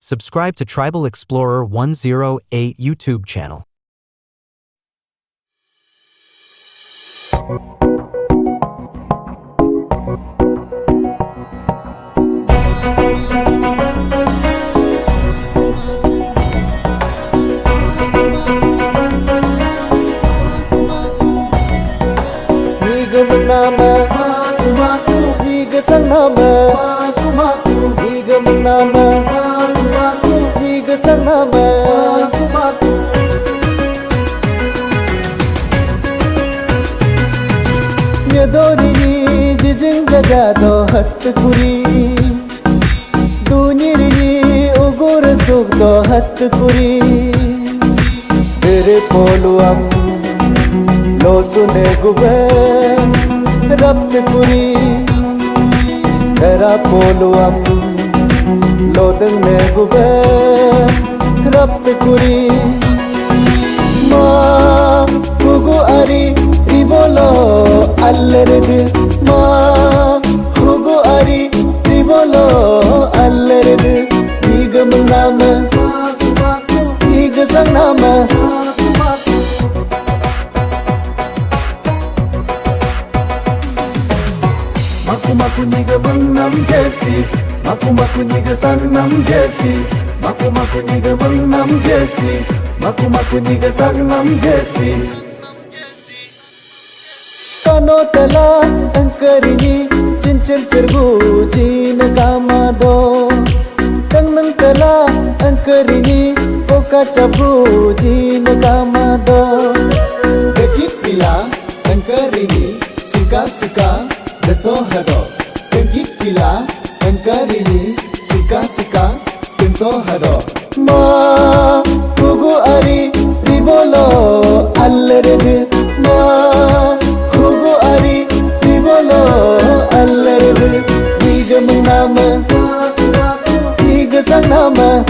Subscribe to Tribal Explorer 108 YouTube channel. Yadori jijing jajado hat kuri Duniri ugur sugdo hat kuri Dere poluam lo sune gube rabt kuri Dera poluam lo dengne gube rabt kuri Ma gugu ari ribolo Allerede ma hugo ari ribolo allerede diga menama diga sang nama maku niga menam jesi maku niga sang nam jesi maku niga menam jesi maku niga sang nam jesi Kano tala angkarini cincir cergu jina kamado Tang nang tala angkarini poka cabu jina kamado Dekit pila angkarini sika sika dato hado Dekit pila angkarini sika sika dato hado Ma gugu ari ribolo allerede Ma Hugo ari ribolo allerede diga menama diga sang nama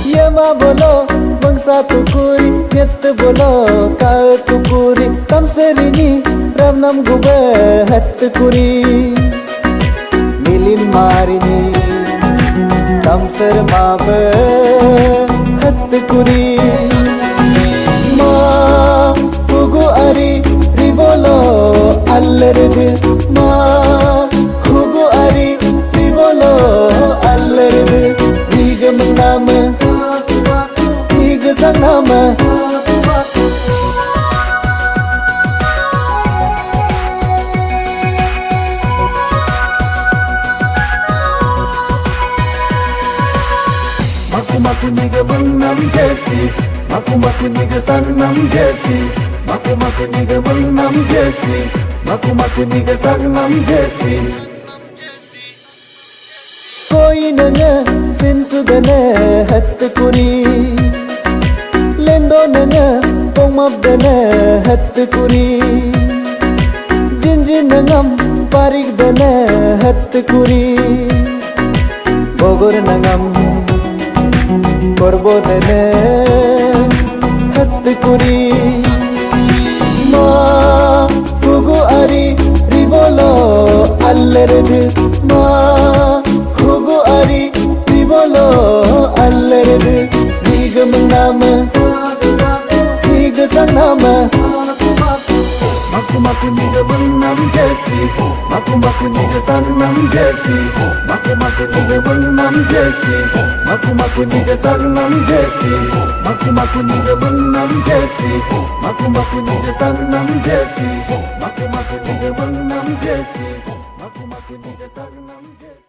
Yama bolo bangsa tukuri nyet bolo ka tukuri tamserini ram nam gube hat kuri milin marini tamser mabe hat kuri ma hugo ari ribolo allerede ma hugo ari ribolo allerede diga menama sang nama maku niga menam jesi maku niga sang nam jesi maku niga menam jesi maku niga sang nam jesi Koi nanga sin sudane hat kuri Lendo nanga pongmap dana hat kuri Jinjin nangam parik dana hat kuri Bogor nangam korbo dana hat kuri Ma hugo ari ribolo allerede Ma hugo ari ribolo allerede diga menama diga sang nama maku niga menam jesi maku niga sang nam jesi maku niga menam jesi maku niga sang nam jesi maku niga menam jesi maku niga sang nam jesi maku niga menam jesi maku niga sang nam jesi